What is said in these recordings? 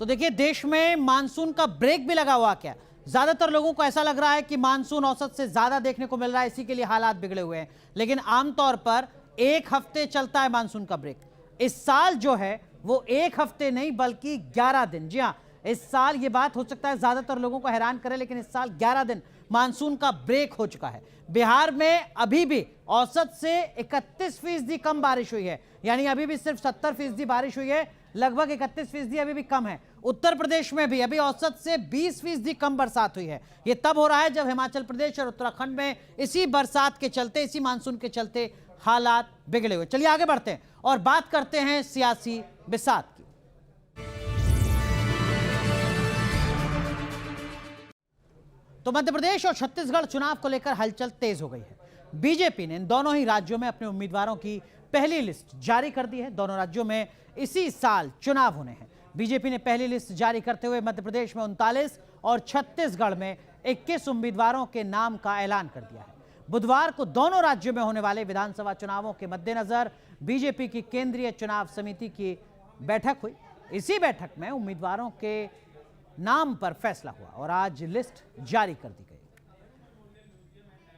तो देखिए, देश में मानसून का ब्रेक भी लगा हुआ क्या? ज्यादातर लोगों को ऐसा लग रहा है कि मानसून औसत से ज्यादा देखने को मिल रहा है, इसी के लिए हालात बिगड़े हुए हैं। लेकिन आमतौर पर 1 हफ्ते चलता है मानसून का ब्रेक। इस साल जो है वो 1 हफ्ते नहीं बल्कि 11 दिन। जी हाँ, इस साल ये बात हो सकता है ज्यादातर लोगों को हैरान करे, लेकिन इस साल 11 दिन मानसून का ब्रेक हो चुका है। बिहार में अभी भी औसत से 31% कम बारिश हुई है, यानी अभी भी सिर्फ 70% बारिश हुई है, लगभग 31% अभी भी कम है। उत्तर प्रदेश में भी अभी औसत से 20% कम बरसात हुई है। यह तब हो रहा है जब हिमाचल प्रदेश और उत्तराखंड में इसी बरसात के चलते, इसी मानसून के चलते हालात बिगड़े हुए। चलिए आगे बढ़ते हैं और बात करते हैं सियासी बिसात की। तो मध्य प्रदेश और छत्तीसगढ़ चुनाव को लेकर हलचल तेज हो गई है। बीजेपी ने इन दोनों ही राज्यों में अपने उम्मीदवारों की पहली लिस्ट जारी कर दी है। दोनों राज्यों में इसी साल चुनाव होने हैं। बीजेपी ने पहली लिस्ट जारी करते हुए मध्य प्रदेश में 39 और छत्तीसगढ़ में 21 उम्मीदवारों के नाम का ऐलान कर दिया है। बुधवार को दोनों राज्यों में होने वाले विधानसभा चुनावों के मद्देनजर बीजेपी की केंद्रीय चुनाव समिति की बैठक हुई। इसी बैठक में उम्मीदवारों के नाम पर फैसला हुआ और आज लिस्ट जारी कर दी गई।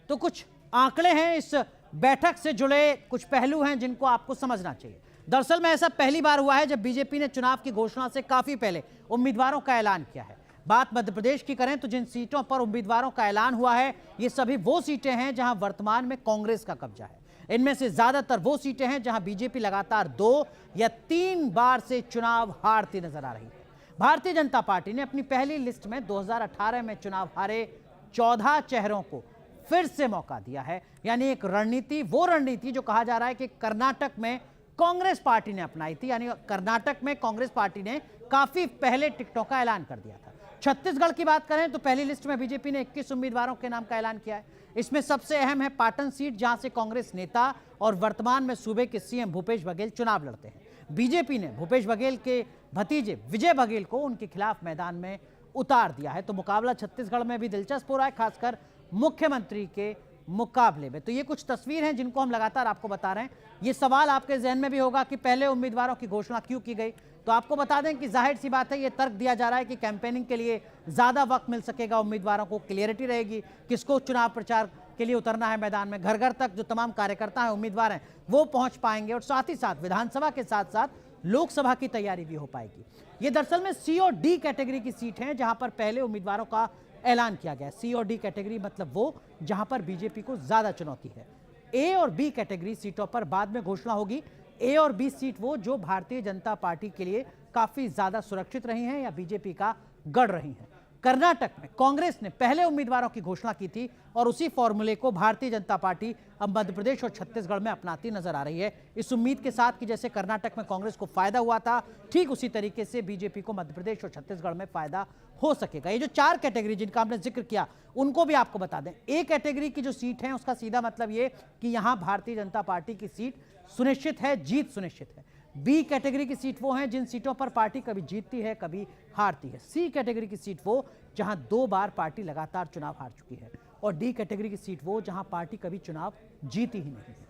तो कुछ आंकड़े हैं, इस बैठक से जुड़े कुछ पहलू हैं जिनको आपको समझना चाहिए। दरअसल में ऐसा पहली बार हुआ है जब बीजेपी ने चुनाव की घोषणा से काफी पहले उम्मीदवारों का ऐलान किया है। बात मध्य प्रदेश की करें तो जिन सीटों पर उम्मीदवारों का ऐलान हुआ है, ये सभी वो सीटें हैं जहां वर्तमान में कांग्रेस का कब्जा है। इनमें से ज्यादातर वो सीटें हैं जहां बीजेपी लगातार 2 या 3 बार से चुनाव हारती नजर आ रही है। भारतीय जनता पार्टी ने अपनी पहली लिस्ट में 2018 में चुनाव हारे 14 चेहरों को फिर से मौका दिया है। यानी एक रणनीति, वो रणनीति जो कहा जा रहा है कि कर्नाटक में कांग्रेस पार्टी ने अपनाई थी, यानी कर्नाटक में कांग्रेस पार्टी ने काफी पहले टिकटों का ऐलान कर दिया था। छत्तीसगढ़ की बात करें तो पहली लिस्ट में बीजेपी ने 21 उम्मीदवारों के नाम का ऐलान किया है। इसमें सबसे अहम है पाटन सीट, जहां से कांग्रेस नेता और वर्तमान में सूबे के सीएम भूपेश बघेल चुनाव लड़ते हैं। बीजेपी ने भूपेश बघेल के भतीजे विजय बघेल को उनके खिलाफ मैदान में उतार दिया है। तो मुकाबला छत्तीसगढ़ में भी दिलचस्प हो रहा है, खासकर मुख्यमंत्री के मुकाबले में। तो ये कुछ तस्वीर हैं जिनको हम लगातार आपको बता रहे हैं। ये सवाल आपके जहन में भी होगा कि पहले उम्मीदवारों की घोषणा क्यों की गई। तो आपको बता दें कि जाहिर सी बात है, ये तर्क दिया जा रहा है कि कैंपेनिंग के लिए ज्यादा वक्त मिल सकेगा, उम्मीदवारों को क्लियरिटी रहेगी किसको चुनाव प्रचार के लिए उतरना है मैदान में। घर घर तक जो तमाम कार्यकर्ता हैं, उम्मीदवार हैं, वो पहुंच पाएंगे और साथ ही साथ विधानसभा के साथ साथ लोकसभा की तैयारी भी हो पाएगी। ये दरअसल में सी और डी कैटेगरी की सीट है जहां पर पहले उम्मीदवारों का ऐलान किया गया। सी और डी कैटेगरी मतलब वो जहां पर बीजेपी को ज्यादा चुनौती है। ए और बी कैटेगरी सीटों पर बाद में घोषणा होगी। ए और बी सीट वो जो भारतीय जनता पार्टी के लिए काफी ज्यादा सुरक्षित रही हैं या बीजेपी का गढ़ रही हैं। कर्नाटक में कांग्रेस ने पहले उम्मीदवारों की घोषणा की थी और उसी फॉर्मूले को भारतीय जनता पार्टी अब मध्य प्रदेश और छत्तीसगढ़ में अपनाती नजर आ रही है, इस उम्मीद के साथ कि जैसे कर्नाटक में कांग्रेस को फायदा हुआ था, ठीक उसी तरीके से बीजेपी को मध्य प्रदेश और छत्तीसगढ़ में फायदा हो सकेगा। ये जो 4 कैटेगरी जिनका हमने जिक्र किया, उनको भी आपको बता दें। ए कैटेगरी की जो सीट है उसका सीधा मतलब ये कि यहां भारतीय जनता पार्टी की सीट सुनिश्चित है, जीत सुनिश्चित है। बी कैटेगरी की सीट वो हैं जिन सीटों पर पार्टी कभी जीतती है कभी हारती है। सी कैटेगरी की सीट वो जहां 2 बार पार्टी लगातार चुनाव हार चुकी है। और डी कैटेगरी की सीट वो जहां पार्टी कभी चुनाव जीती ही नहीं है।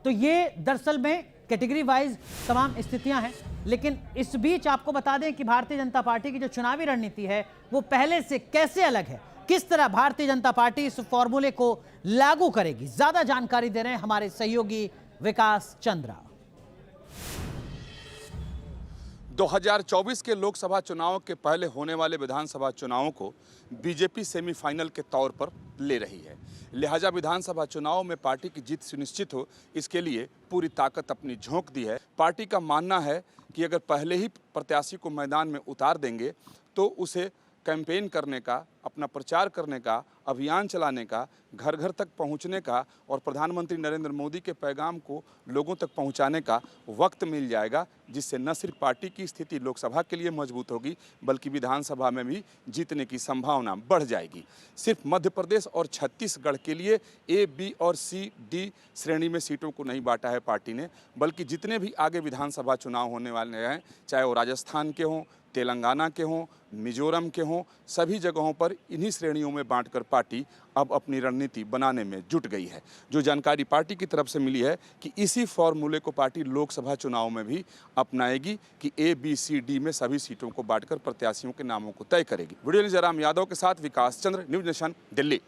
तो ये दरअसल में कैटेगरी वाइज तमाम स्थितियां हैं। लेकिन इस बीच आपको बता दें कि भारतीय जनता पार्टी की जो चुनावी रणनीति है वो पहले से कैसे अलग है, किस तरह भारतीय जनता पार्टी इस फॉर्मूले को लागू करेगी, ज्यादा जानकारी दे रहे हैं हमारे सहयोगी विकास चंद्रा। 2024 के लोकसभा चुनाव के पहले होने वाले विधानसभा चुनावों को बीजेपी सेमीफाइनल के तौर पर ले रही है। लिहाजा विधानसभा चुनाव में पार्टी की जीत सुनिश्चित हो, इसके लिए पूरी ताकत अपनी झोंक दी है। पार्टी का मानना है कि अगर पहले ही प्रत्याशी को मैदान में उतार देंगे तो उसे कैंपेन करने का, अपना प्रचार करने का, अभियान चलाने का, घर घर तक पहुंचने का और प्रधानमंत्री नरेंद्र मोदी के पैगाम को लोगों तक पहुंचाने का वक्त मिल जाएगा, जिससे न सिर्फ पार्टी की स्थिति लोकसभा के लिए मजबूत होगी बल्कि विधानसभा में भी जीतने की संभावना बढ़ जाएगी। सिर्फ मध्य प्रदेश और छत्तीसगढ़ के लिए ए, बी और सी, डी श्रेणी में सीटों को नहीं बांटा है पार्टी ने, बल्कि जितने भी आगे विधानसभा चुनाव होने वाले हैं, चाहे वो राजस्थान के हों, तेलंगाना के हों, मिजोरम के हों, सभी जगहों पर कर इन्हीं श्रेणियों में बांटकर पार्टी अब अपनी रणनीति बनाने में जुट गई है। जो जानकारी पार्टी की तरफ से मिली है कि इसी फॉर्मूले को पार्टी लोकसभा चुनाव में भी अपनाएगी कि A, B, C, D में सभी सीटों को बांटकर प्रत्याशियों के नामों को तय करेगी। वीडियो जयराम यादव के साथ विकास चंद्र, न्यूज नेशन, दिल्ली।